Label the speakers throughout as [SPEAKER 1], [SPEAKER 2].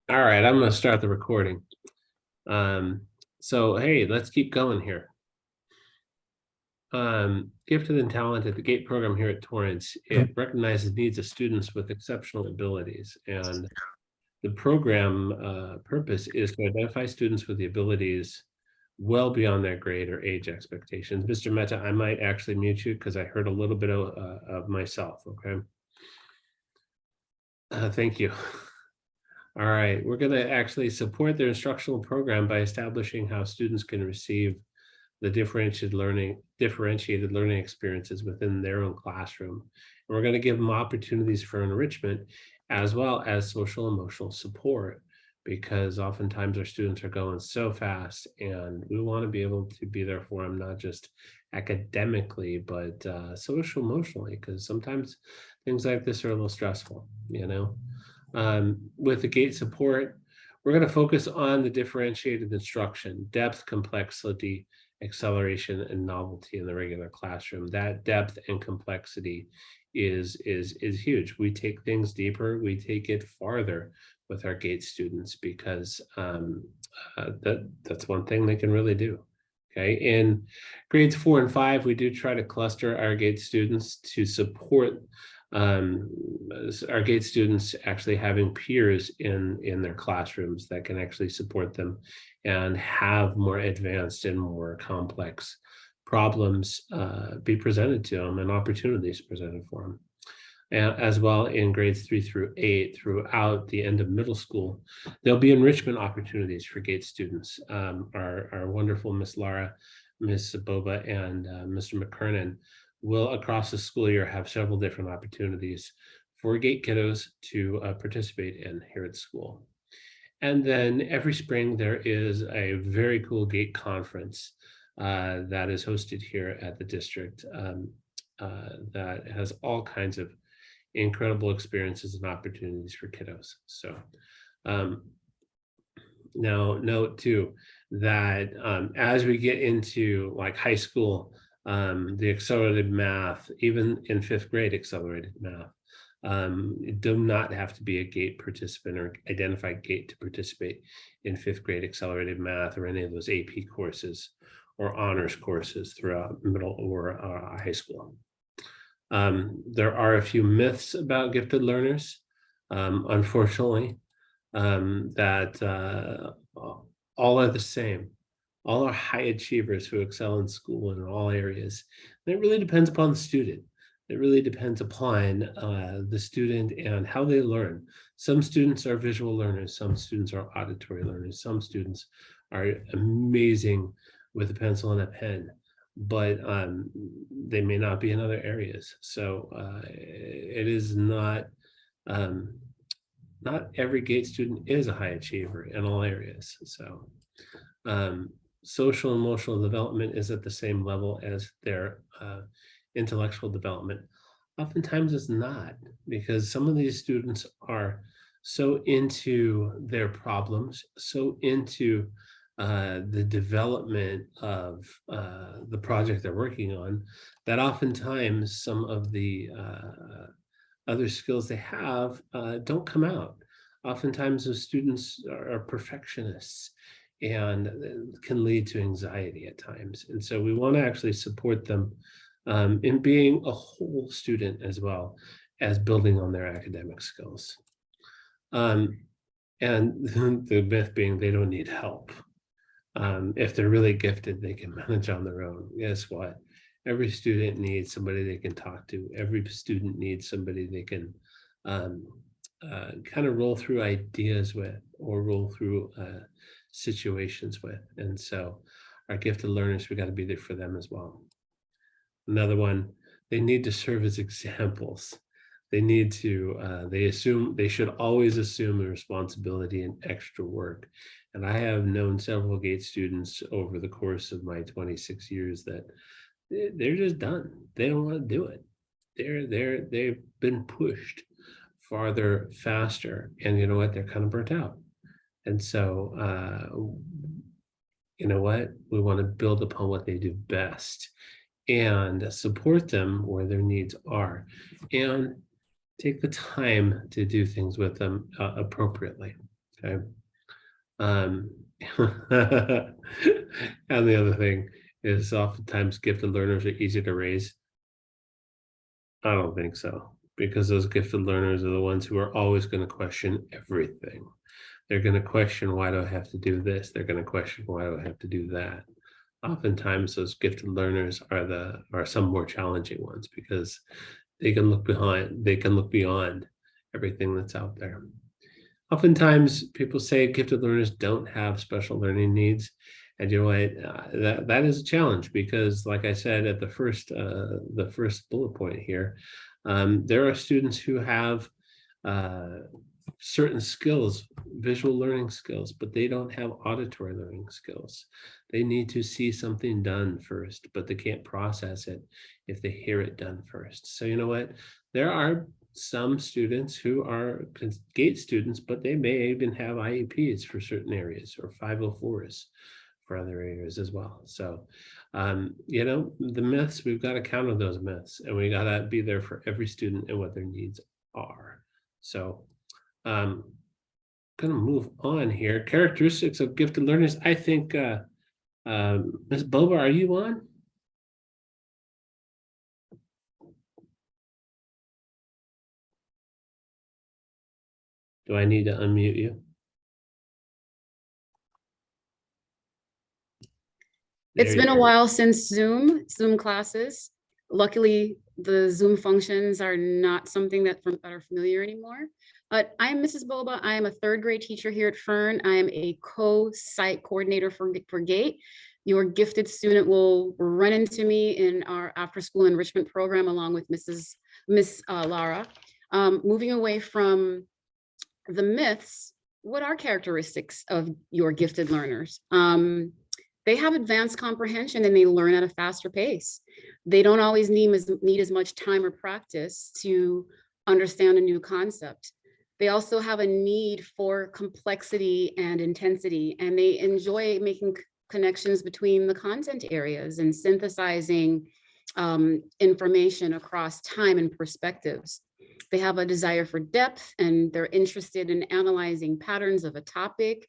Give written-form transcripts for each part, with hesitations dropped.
[SPEAKER 1] All right, I'm going to start the recording. So, hey, let's keep going here. Gifted and Talented, the GATE program here at Torrance, it recognizes needs of students with exceptional abilities. And the program purpose is to identify students with the abilities well beyond their grade or age expectations. Mr. Mehta, I might actually mute you because I heard a little bit of myself, okay? Thank you. All right, we're going to actually support their instructional program by establishing how students can receive the differentiated learning experiences within their own classroom. And we're going to give them opportunities for enrichment as well as social emotional support, because oftentimes our students are going so fast and we want to be able to be there for them, not just academically, but social emotionally, because sometimes things like this are a little stressful, you know. With the GATE support, we're going to focus on the differentiated instruction, depth, complexity, acceleration, and novelty in the regular classroom. That depth and complexity is huge. We take things deeper, we take it farther with our GATE students, because that's one thing they can really do. Okay, in grades 4 and 5, we do try to cluster our GATE students to support um, our GATE students actually having peers in their classrooms that can actually support them and have more advanced and more complex problems be presented to them and opportunities presented for them. And as well, in grades 3 through 8, throughout the end of middle school, there'll be enrichment opportunities for GATE students. Our wonderful Miss Lara, Miss Boba, and Mr. McKernan will, across the school year, have several different opportunities for GATE kiddos to participate in here at school. And then every spring, there is a very cool GATE conference that is hosted here at the district that has all kinds of incredible experiences and opportunities for kiddos. So now note too that as we get into like high school, the accelerated math, even in 5th grade accelerated math, do not have to be a GATE participant or identified GATE to participate in 5th grade accelerated math or any of those AP courses or honors courses throughout middle or high school. There are a few myths about gifted learners, unfortunately, that all are the same. All are high achievers who excel in school and in all areas. And it really depends upon the student. It really depends upon the student and how they learn. Some students are visual learners. Some students are auditory learners. Some students are amazing with a pencil and a pen, but they may not be in other areas. So it is not every GATE student is a high achiever in all areas. So social and emotional development is at the same level as their intellectual development. Oftentimes it's not, because some of these students are so into their problems, so into the development of the project they're working on, that oftentimes some of the other skills they have don't come out. Oftentimes those students are perfectionists and can lead to anxiety at times. And so we want to actually support them in being a whole student as well as building on their academic skills. And the myth being they don't need help. If they're really gifted, they can manage on their own. Guess what? Every student needs somebody they can talk to. Every student needs somebody they can kind of roll through ideas with or roll through situations with. And so our gifted learners, we got to be there for them as well. Another one, they need to serve as examples. They need to, they should always assume a responsibility and extra work. And I have known several GATE students over the course of my 26 years that they're just done. They don't want to do it. They've been pushed farther, faster, and you know what? They're kind of burnt out. And so, you know what? We want to build upon what they do best and support them where their needs are, and take the time to do things with them appropriately. Okay. And the other thing is oftentimes gifted learners are easy to raise. I don't think so, because those gifted learners are the ones who are always going to question everything. They're going to question, why do I have to do this? They're going to question, why do I have to do that? Oftentimes those gifted learners are some more challenging ones, because they can look beyond everything that's out there. Oftentimes people say gifted learners don't have special learning needs. And you know what, that is a challenge, because like I said at the first bullet point here, there are students who have certain skills, visual learning skills, but they don't have auditory learning skills. They need to see something done first, but they can't process it if they hear it done first. So you know what, there are some students who are GATE students, but they may even have IEPs for certain areas, or 504s for other areas as well. So, you know, the myths, we've got to counter those myths, and we got to be there for every student and what their needs are. So, going to move on here. Characteristics of gifted learners. I think, Ms. Boba, are you on? Do I need to unmute you?
[SPEAKER 2] It's been a while since Zoom classes. Luckily, the Zoom functions are not something that are familiar anymore. But I'm Mrs. Boba. I am a third grade teacher here at Fern. I am a co-site coordinator for GATE. Your gifted student will run into me in our after-school enrichment program along with Miss Lara. Moving away from the myths, what are characteristics of your gifted learners? They have advanced comprehension and they learn at a faster pace. They don't always need as much time or practice to understand a new concept. They also have a need for complexity and intensity, and they enjoy making connections between the content areas and synthesizing information across time and perspectives. They have a desire for depth, and they're interested in analyzing patterns of a topic,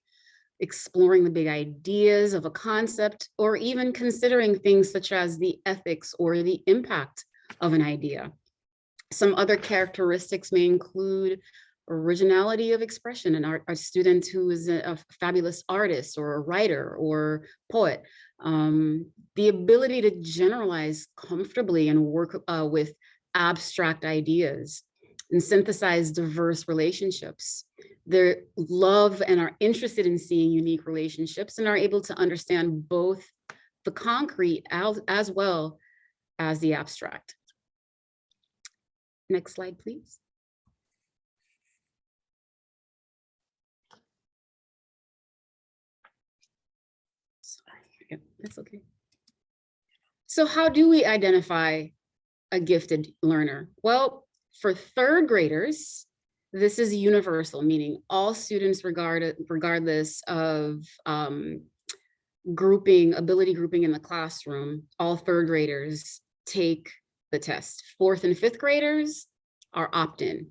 [SPEAKER 2] exploring the big ideas of a concept, or even considering things such as the ethics or the impact of an idea. Some other characteristics may include originality of expression, and our student who is a fabulous artist or a writer or poet, the ability to generalize comfortably and work with abstract ideas and synthesize diverse relationships. They love and are interested in seeing unique relationships and are able to understand both the concrete as well as the abstract. Next slide, please. Sorry, yep, that's okay. So how do we identify a gifted learner? Well, for third graders, this is universal, meaning all students regardless of ability grouping in the classroom, all third graders take the test. Fourth and fifth graders are opt-in,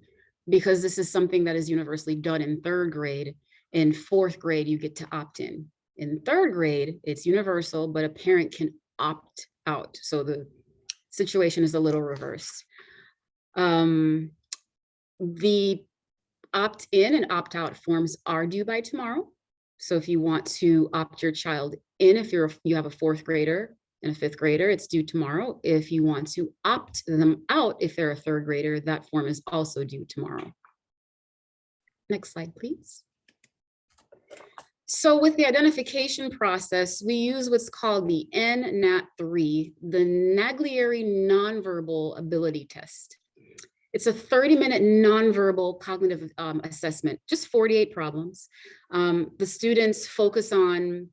[SPEAKER 2] because this is something that is universally done in third grade. In fourth grade, you get to opt in. In third grade, it's universal, but a parent can opt out. So the situation is a little reversed. The opt-in and opt-out forms are due by tomorrow. So if you want to opt your child in, if you have a fourth grader and a fifth grader, it's due tomorrow. If you want to opt them out, if they're a third grader, that form is also due tomorrow. Next slide, please. So with the identification process, we use what's called the NNAT3, the Naglieri Nonverbal Ability Test. It's a 30-minute nonverbal cognitive assessment, just 48 problems. The students focus on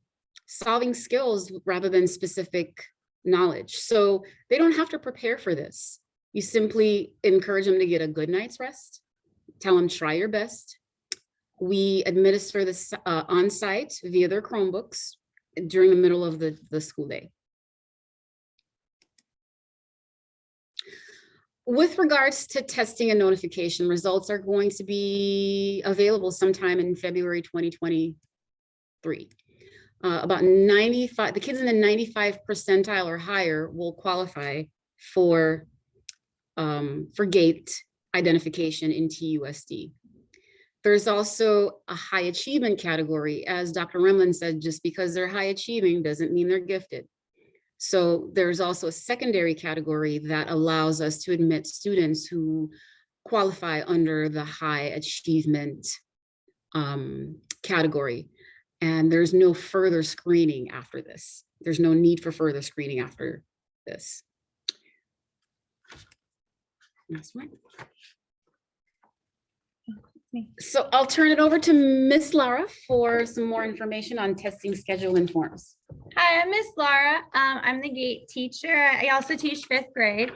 [SPEAKER 2] solving skills rather than specific knowledge. So they don't have to prepare for this. You simply encourage them to get a good night's rest, tell them try your best. We administer this on site via their Chromebooks during the middle of the school day. With regards to testing and notification, results are going to be available sometime in February 2023. About 95, the kids in the 95 percentile or higher will qualify for gate identification in TUSD. There's also a high achievement category. As Dr. Remland said, just because they're high achieving doesn't mean they're gifted. So there's also a secondary category that allows us to admit students who qualify under the high achievement category. And there's no further screening after this. There's no need for further screening after this. That's right. So I'll turn it over to Miss Lara for some more information on testing schedule and forms.
[SPEAKER 3] Hi, I'm Miss Lara. I'm the GATE teacher. I also teach 5th grade.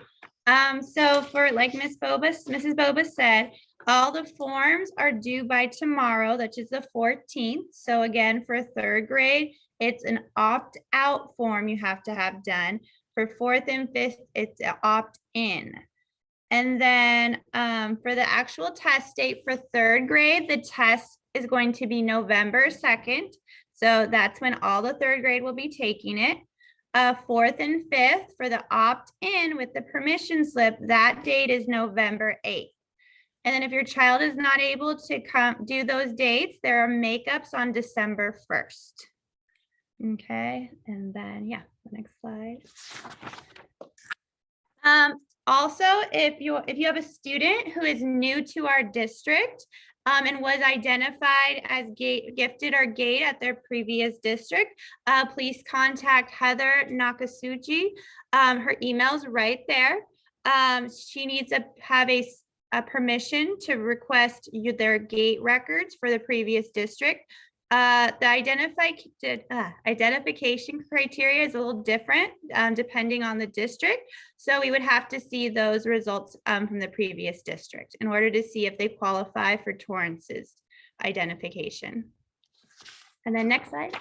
[SPEAKER 3] So for like Mrs. Boba said, all the forms are due by tomorrow, which is the 14th. So again, for 3rd grade, it's an opt-out form you have to have done. For 4th and 5th, it's an opt-in. And then for the actual test date for 3rd grade, the test is going to be November 2nd. So that's when all the 3rd grade will be taking it. 4th and 5th for the opt-in with the permission slip, that date is November 8th. And then if your child is not able to come do those dates, there are makeups on December 1st. Okay, and then yeah, the next slide. Also, if you have a student who is new to our district and was identified as gifted or GATE at their previous district, please contact Heather Nakasuji. Her email's right there. She needs to have a permission to request their GATE records for the previous district. The identification criteria is a little different depending on the district. So we would have to see those results from the previous district in order to see if they qualify for Torrance's identification. And then next slide.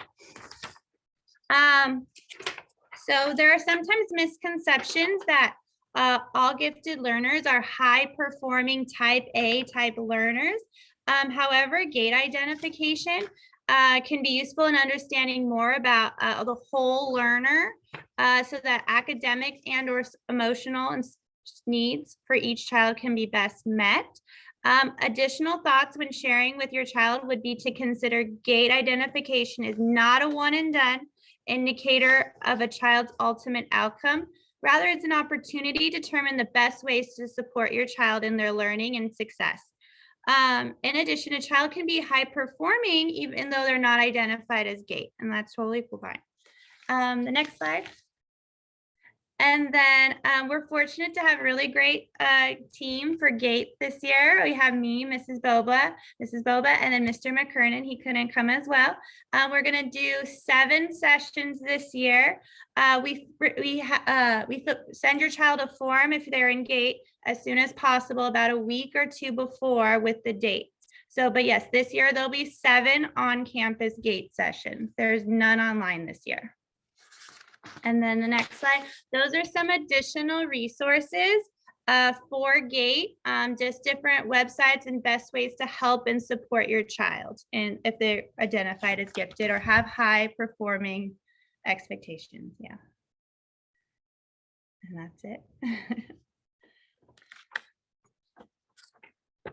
[SPEAKER 3] So there are sometimes misconceptions that all gifted learners are high performing type A type learners. However, GATE identification can be useful in understanding more about the whole learner so that academic and or emotional needs for each child can be best met. Additional thoughts when sharing with your child would be to consider GATE identification is not a one and done indicator of a child's ultimate outcome. Rather, it's an opportunity to determine the best ways to support your child in their learning and success. In addition, a child can be high performing even though they're not identified as GATE, and that's totally fine. The next slide. And then we're fortunate to have a really great team for GATE this year. We have me, Mrs. Boba, and then Mr. McKernan. He couldn't come as well. We're going to do 7 sessions this year. We send your child a form if they're in GATE as soon as possible, about a week or 2 before with the dates. So, but yes, this year there'll be 7 on-campus GATE sessions. There's none online this year. And then the next slide, those are some additional resources for GATE, just different websites and best ways to help and support your child and if they're identified as gifted or have high performing expectations. Yeah. And that's it.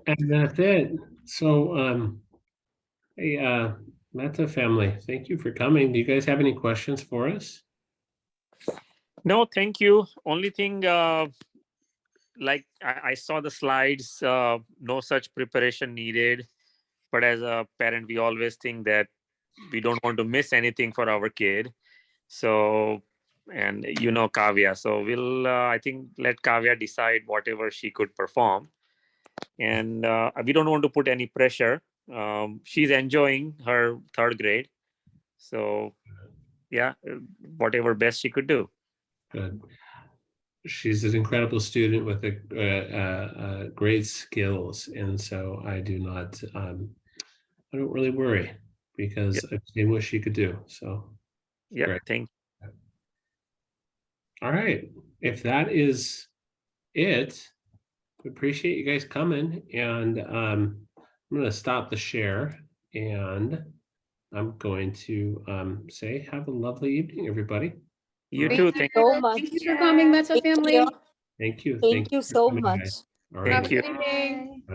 [SPEAKER 1] And that's it. So, hey, Mata family, thank you for coming. Do you guys have any questions for us?
[SPEAKER 4] No, thank you. Only thing, like I saw the slides, no such preparation needed. But as a parent, we always think that we don't want to miss anything for our kid. So, and you know, Kavya. So we'll, I think, let Kavya decide whatever she could perform. And we don't want to put any pressure. She's enjoying her 3rd grade. So, yeah, whatever best she could do.
[SPEAKER 1] Good. She's an incredible student with great skills, and so I do not, I don't really worry because I've seen what she could do. So,
[SPEAKER 4] yeah,
[SPEAKER 1] great.
[SPEAKER 4] thank you.
[SPEAKER 1] All right. If that is it, We appreciate you guys coming, and I'm going to stop the share, and I'm going to say have a lovely evening, everybody.
[SPEAKER 4] You
[SPEAKER 1] All right.
[SPEAKER 4] too.
[SPEAKER 5] Thank you so much.
[SPEAKER 2] Thank you for coming, Metso
[SPEAKER 5] Thank
[SPEAKER 2] family.
[SPEAKER 5] you.
[SPEAKER 1] Thank you.
[SPEAKER 5] Thank you
[SPEAKER 1] for
[SPEAKER 5] so
[SPEAKER 1] coming,
[SPEAKER 5] much.
[SPEAKER 1] guys. All
[SPEAKER 4] Thank
[SPEAKER 1] right.
[SPEAKER 4] you.
[SPEAKER 2] Have a good evening.
[SPEAKER 3] Bye.